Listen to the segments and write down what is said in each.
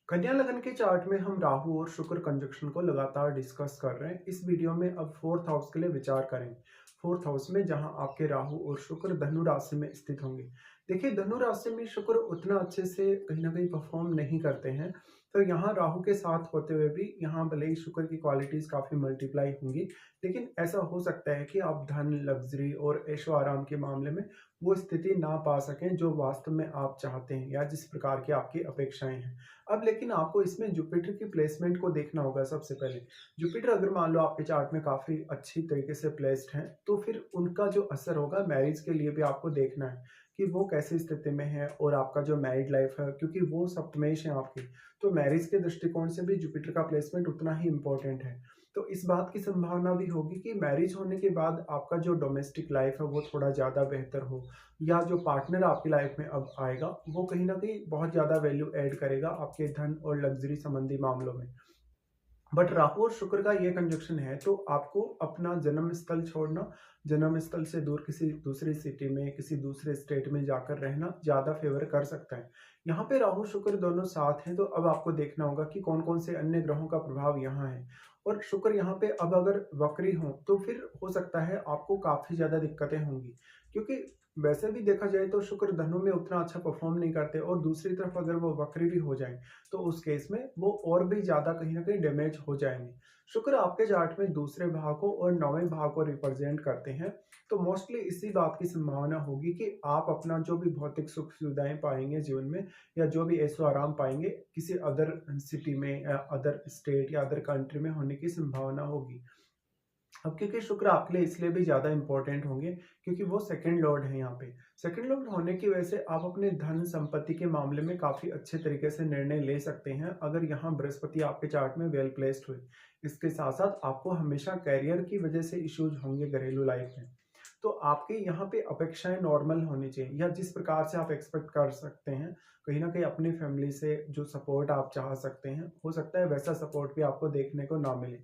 कन्या लगन के चार्ट में हम राहु और शुक्र कंजक्शन को लगातार डिस्कस कर रहे हैं। इस वीडियो में अब फोर्थ हाउस के लिए विचार करें। फोर्थ हाउस में जहां आपके राहु और शुक्र धनु राशि में स्थित होंगे। देखिए, धनु राशि में शुक्र उतना अच्छे से कहीं ना कहीं परफॉर्म नहीं करते हैं। तो यहाँ राहु के साथ होते हुए भी यहाँ भले ही शुक्र की क्वालिटीज काफी मल्टीप्लाई होंगी, लेकिन ऐसा हो सकता है कि आप धन, लग्जरी और ऐशो आराम के मामले में वो स्थिति ना पा सकें जो वास्तव में आप चाहते हैं या जिस प्रकार की आपकी अपेक्षाएं हैं। अब लेकिन आपको इसमें जुपिटर की प्लेसमेंट को देखना होगा। सबसे पहले जुपिटर अगर मान लो आपके चार्ट में काफी अच्छी तरीके से प्लेस्ड हैं, तो फिर उनका जो असर होगा मैरिज के लिए भी आपको देखना है कि वो कैसी स्थिति में है और आपका जो मैरिड लाइफ है, क्योंकि वो सप्तमेश है आपकी। तो मैरिज के दृष्टिकोण से भी जुपिटर का प्लेसमेंट उतना ही इंपॉर्टेंट है। तो इस बात की संभावना भी होगी कि मैरिज होने के बाद आपका जो डोमेस्टिक लाइफ है वो थोड़ा ज़्यादा बेहतर हो, या जो पार्टनर आपकी लाइफ में अब आएगा वो कहीं ना कहीं बहुत ज़्यादा वैल्यू ऐड करेगा आपके धन और लग्जरी संबंधी मामलों में। बट राहु और शुक्र का ये कंजक्शन है, तो आपको अपना जन्म स्थल छोड़ना, जन्म स्थल से दूर किसी दूसरी सिटी में, किसी दूसरे स्टेट में जाकर रहना ज़्यादा फेवर कर सकता है। यहाँ पे राहु शुक्र दोनों साथ हैं, तो अब आपको देखना होगा कि कौन कौन से अन्य ग्रहों का प्रभाव यहाँ है। और शुक्र यहाँ पे अब अगर वक्री हो तो फिर हो सकता है आपको काफ़ी ज़्यादा दिक्कतें होंगी, क्योंकि वैसे भी देखा जाए तो शुक्र धनु में उतना अच्छा परफॉर्म नहीं करते, और दूसरी तरफ अगर वो वक्री भी हो जाए तो उस केस में वो और भी ज़्यादा कहीं न कहीं डैमेज हो जाएँगे। शुक्र आपके चार्ट में दूसरे भाव को और नौवें भाव को रिप्रेज़ेंट करते हैं, तो मोस्टली इसी बात की संभावना होगी कि आप अपना जो भी भौतिक सुख-सुविधाएँ पाएँगे जीवन में, या जो भी ऐशो-आराम पाएँगे, किसी अदर सिटी में या अदर स्टेट या अदर कंट्री में होने की संभावना होगी। अब क्योंकि शुक्र आपके लिए इसलिए भी ज़्यादा इंपॉर्टेंट होंगे क्योंकि वो सेकंड लॉर्ड है यहाँ पे। सेकंड लॉर्ड होने की वजह से आप अपने धन संपत्ति के मामले में काफ़ी अच्छे तरीके से निर्णय ले सकते हैं अगर यहाँ बृहस्पति आपके चार्ट में वेल प्लेस्ड हुए। इसके साथ-साथ आपको हमेशा करियर की वजह से इश्यूज होंगे घरेलू लाइफ में। तो आपके यहाँ पे अपेक्षाएँ नॉर्मल होनी चाहिए, या जिस प्रकार से आप एक्सपेक्ट कर सकते हैं, कहीं न कहीं अपनी फैमिली से जो सपोर्ट आप चाह सकते हैं, हो सकता है वैसा सपोर्ट भी आपको देखने को ना मिले।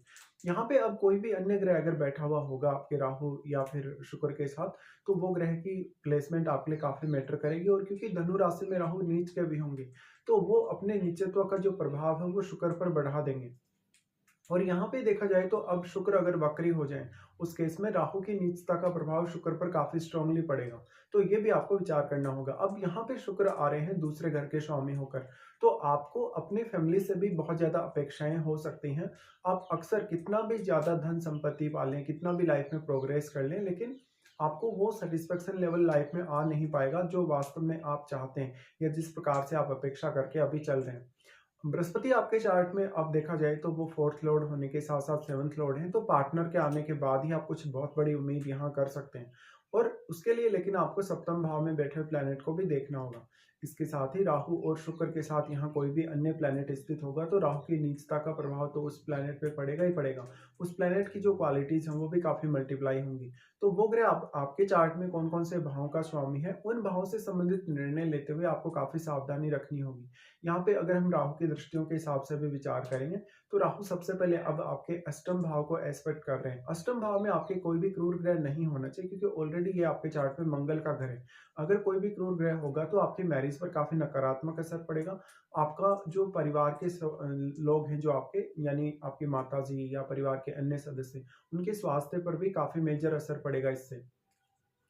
यहाँ पे अब कोई भी अन्य ग्रह अगर बैठा हुआ होगा आपके राहु या फिर शुक्र के साथ, तो वो ग्रह की प्लेसमेंट आपके लिए काफ़ी मैटर करेगी, और क्योंकि धनु राशि में राहु नीच के भी होंगे, तो वो अपने नीचत्व का जो प्रभाव है वो शुक्र पर बढ़ा देंगे। और यहाँ पे देखा जाए तो अब शुक्र अगर वक्री हो जाए, उस केस में राहु की नीचता का प्रभाव शुक्र पर काफी स्ट्रांगली पड़ेगा। तो ये भी आपको विचार करना होगा। अब यहाँ पे शुक्र आ रहे हैं दूसरे घर के स्वामी होकर, तो आपको अपनी फैमिली से भी बहुत ज्यादा अपेक्षाएं हो सकती हैं। आप अक्सर कितना भी ज्यादा धन संपत्ति पालें, कितना भी लाइफ में प्रोग्रेस कर लें, लेकिन आपको वो सेटिस्फेक्शन लेवल लाइफ में आ नहीं पाएगा जो वास्तव में आप चाहते हैं, या जिस प्रकार से आप अपेक्षा करके अभी चल रहे हैं। बृहस्पति आपके चार्ट में अब देखा जाए तो वो फोर्थ लॉर्ड होने के साथ साथ सेवंथ लॉर्ड है, तो पार्टनर के आने के बाद ही आप कुछ बहुत बड़ी उम्मीद यहाँ कर सकते हैं। और उसके लिए लेकिन आपको सप्तम भाव में बैठे हुए प्लैनेट को भी देखना होगा। इसके साथ ही राहु और शुक्र के साथ यहाँ कोई भी अन्य प्लैनेट स्थित होगा, तो राहु की नीचता का प्रभाव तो उस प्लैनेट पे पड़ेगा ही पड़ेगा। उस प्लैनेट की जो क्वालिटीज हैं वो भी काफी मल्टीप्लाई होंगी। तो वो ग्रह आपके चार्ट में कौन कौन से भावों का स्वामी है, उन भावों से संबंधित निर्णय लेते हुए आपको काफी सावधानी रखनी होगी। यहाँ पे अगर हम राहु की दृष्टियों के हिसाब से भी विचार करेंगे, तो राहु सबसे पहले अब आपके अष्टम भाव को एस्पेक्ट कर रहे हैं। अष्टम भाव में आपके कोई भी क्रूर ग्रह नहीं होना चाहिए, क्योंकि ऑलरेडी ये आपके चार्ट में मंगल का घर है। अगर कोई भी क्रूर ग्रह होगा तो आपकी मैरिज पर काफी नकारात्मक असर पड़ेगा। आपका जो परिवार के लोग हैं, जो आपके यानी आपकी माता जी या परिवार के अन्य सदस्य, उनके स्वास्थ्य पर भी काफी मेजर असर पड़ेगा इससे।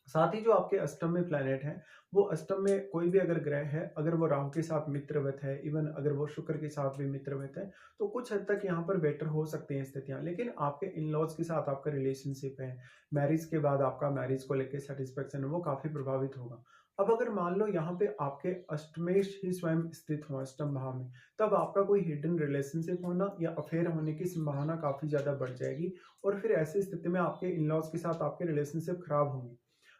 साथ ही जो आपके अष्टम में प्लैनेट है, वो अष्टम में कोई भी अगर ग्रह है, अगर वो राहु के साथ मित्रवत है, इवन अगर वो शुक्र के साथ भी मित्रवत है, तो कुछ हद तक यहाँ पर बेटर हो सकती हैं स्थितियाँ। लेकिन आपके इन लॉज के साथ आपका रिलेशनशिप है, मैरिज के बाद आपका मैरिज को लेकर सेटिस्फेक्शन है, वो काफी प्रभावित होगा। अब अगर मान लो यहाँ पे आपके अष्टमेश ही स्वयं स्थित हो अष्टम भाव में, तब आपका कोई हिडन रिलेशनशिप होना या अफेयर होने की संभावना काफी ज्यादा बढ़ जाएगी, और फिर ऐसी स्थिति में आपके इन लॉज के साथ आपके रिलेशनशिप खराब होंगे।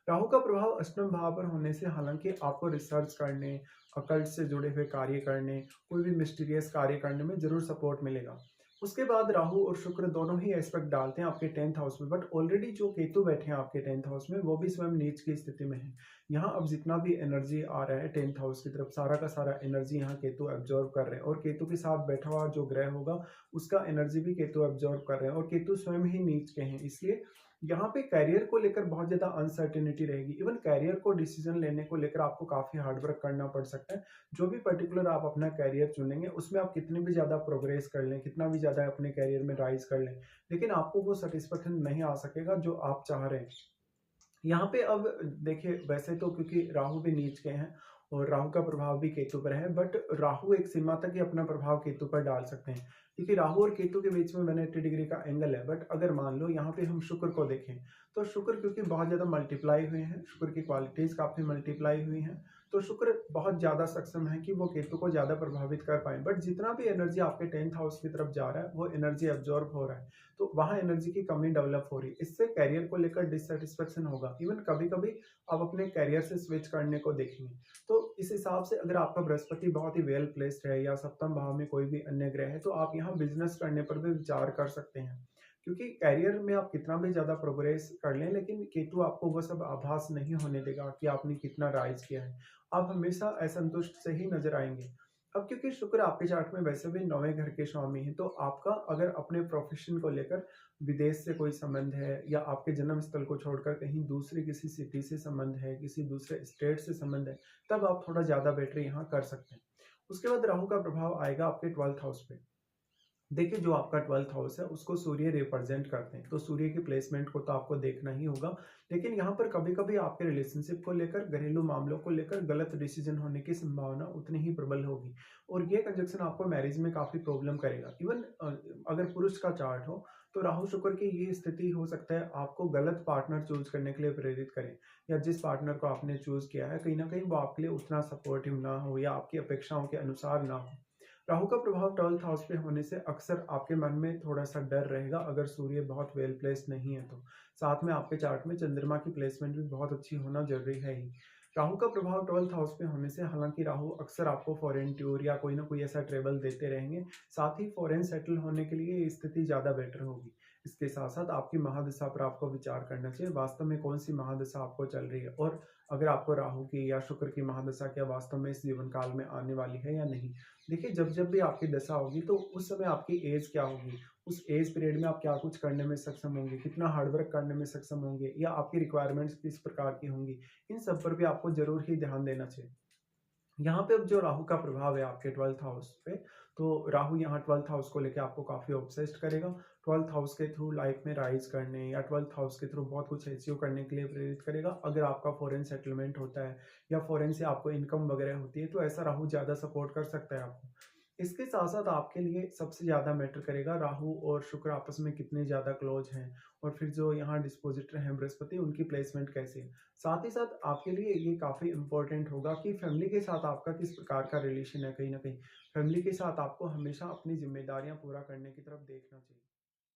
राहु का प्रभाव अष्टम भाव पर होने से हालांकि आपको रिसर्च करने, अकल्ट से जुड़े हुए कार्य करने, कोई भी मिस्टीरियस कार्य करने में जरूर सपोर्ट मिलेगा। उसके बाद राहु और शुक्र दोनों ही एस्पेक्ट डालते हैं आपके 10th हाउस में, बट ऑलरेडी जो केतु बैठे हैं आपके 10th हाउस में, वो भी स्वयं नीच की स्थिति में है। यहाँ अब जितना भी एनर्जी आ रहा है 10th हाउस की तरफ, सारा का सारा एनर्जी यहाँ केतु एब्जॉर्व कर रहे हैं, और केतु के साथ बैठा हुआ जो ग्रह होगा उसका एनर्जी भी केतु एब्जॉर्व कर रहे हैं, और केतु स्वयं ही नीच के हैं। इसलिए यहाँ पे करियर को लेकर बहुत ज़्यादा अनसर्टेनिटी रहेगी। इवन करियर को डिसीज़न लेने को लेकर आपको काफ़ी हार्ड वर्क करना पड़ सकता है। जो भी पर्टिकुलर आप अपना करियर चुनेंगे, उसमें आप कितनी भी ज़्यादा प्रोग्रेस कर लें, कितना भी ज़्यादा अपने करियर में राइज़ कर लें, लेकिन आपको वो सैटिस्फैक्शन नहीं आ सकेगा जो आप चाह रहे हैं। यहाँ पे अब देखिए, वैसे तो क्योंकि राहु भी नीच के हैं और राहु का प्रभाव भी केतु पर है, बट राहु एक सीमा तक ही अपना प्रभाव केतु पर डाल सकते हैं, क्योंकि राहु और केतु के बीच में 180 डिग्री का एंगल है। बट अगर मान लो यहाँ पे हम शुक्र को देखें, तो शुक्र क्योंकि बहुत ज़्यादा मल्टीप्लाई हुए हैं, शुक्र की क्वालिटीज़ काफ़ी मल्टीप्लाई हुई हैं, तो शुक्र बहुत ज़्यादा सक्षम है कि वो केतु को ज़्यादा प्रभावित कर पाए। बट जितना भी एनर्जी आपके 10th हाउस की तरफ जा रहा है, वो एनर्जी एब्जॉर्ब हो रहा है, तो वहाँ एनर्जी की कमी डेवलप हो रही है। इससे करियर को लेकर डिससैटिस्फैक्शन होगा। इवन कभी-कभी आप अपने करियर से स्विच करने को देखेंगे। तो इस हिसाब से अगर आपका बृहस्पति बहुत ही वेल प्लेस्ड है या सप्तम भाव में कोई भी अन्य ग्रह है, तो आप यहाँ बिज़नेस करने पर भी विचार कर सकते हैं। क्योंकि करियर में आप कितना भी ज़्यादा प्रोग्रेस कर लें, लेकिन केतु आपको वो सब आभास नहीं होने देगा कि आपने कितना राइज़ किया है। आप हमेशा असंतुष्ट से ही नज़र आएँगे। अब क्योंकि शुक्र आपके चार्ट में वैसे भी 9वें घर के स्वामी हैं, तो आपका अगर अपने प्रोफ़ेशन को लेकर विदेश से कोई संबंध है या आपके जन्म स्थल को छोड़कर कहीं दूसरी किसी सिटी से संबंध है, किसी दूसरे स्टेट से संबंध है, तब आप थोड़ा ज़्यादा बेटर यहाँ कर सकते हैं। उसके बाद राहु का प्रभाव आएगा आपके 12th हाउस पे। देखिए, जो आपका 12th हाउस है, उसको सूर्य रिप्रेजेंट करते हैं, तो सूर्य की प्लेसमेंट को तो आपको देखना ही होगा। लेकिन यहाँ पर कभी-कभी आपके रिलेशनशिप को लेकर, घरेलू मामलों को लेकर गलत डिसीजन होने की संभावना उतनी ही प्रबल होगी और ये कंजंक्शन आपको मैरिज में काफ़ी प्रॉब्लम करेगा। इवन अगर पुरुष का चार्ट हो, तो राहु शुक्र की ये स्थिति हो सकता है आपको गलत पार्टनर चूज़ करने के लिए प्रेरित करे, या जिस पार्टनर को आपने चूज़ किया है, कहीं न कहीं वो आपके लिए उतना सपोर्टिव ना हो या आपकी अपेक्षाओं के अनुसार ना हो। राहु का प्रभाव 12th हाउस पे होने से अक्सर आपके मन में थोड़ा-सा डर रहेगा, अगर सूर्य बहुत वेल प्लेस्ड नहीं है तो। साथ में आपके चार्ट में चंद्रमा की प्लेसमेंट भी बहुत अच्छी होना ज़रूरी है ही। राहु का प्रभाव 12th हाउस पे होने से हालाँकि राहु अक्सर आपको फॉरेन टूर या कोई न कोई ऐसा ट्रैवल देते रहेंगे, साथ ही फॉरेन सेटल होने के लिए ये स्थिति ज़्यादा बेटर होगी। इसके साथ-साथ आपकी महादशा पर आपको विचार करना चाहिए, वास्तव में कौन-सी महादशा आपको चल रही है और अगर आपको राहु की या शुक्र की महादशा क्या वास्तव में इस जीवन काल में आने वाली है या नहीं। देखिए, जब भी आपकी दशा होगी, तो उस समय आपकी एज क्या होगी, उस एज पीरियड में आप क्या कुछ करने में सक्षम होंगे, कितना हार्ड वर्क करने में सक्षम होंगे या आपकी रिक्वायरमेंट्स किस प्रकार की होंगी, इन सब पर भी आपको ज़रूर ही ध्यान देना चाहिए। यहाँ पे अब जो राहु का प्रभाव है आपके 12th हाउस पे, तो राहु यहाँ 12th हाउस को लेके आपको काफ़ी ऑब्सेस्ड करेगा। 12th हाउस के थ्रू लाइफ में राइज़ करने या 12th हाउस के थ्रू बहुत कुछ अचीव करने के लिए प्रेरित करेगा। अगर आपका फॉरेन सेटलमेंट होता है या फॉरेन से आपको इनकम वगैरह होती है, तो ऐसा राहु ज़्यादा सपोर्ट कर सकता है आपको। इसके साथ-साथ आपके लिए सबसे ज़्यादा मैटर करेगा राहु और शुक्र आपस में कितने ज़्यादा क्लोज़ हैं और फिर जो यहाँ डिस्पोज़िटर हैं बृहस्पति, उनकी प्लेसमेंट कैसी है। साथ ही साथ आपके लिए ये काफ़ी इम्पोर्टेंट होगा कि फैमिली के साथ आपका किस प्रकार का रिलेशन है, कहीं न कहीं। फैमिली के साथ आपको हमेशा अपनी ज़िम्मेदारियाँ पूरा करने की तरफ देखना चाहिए।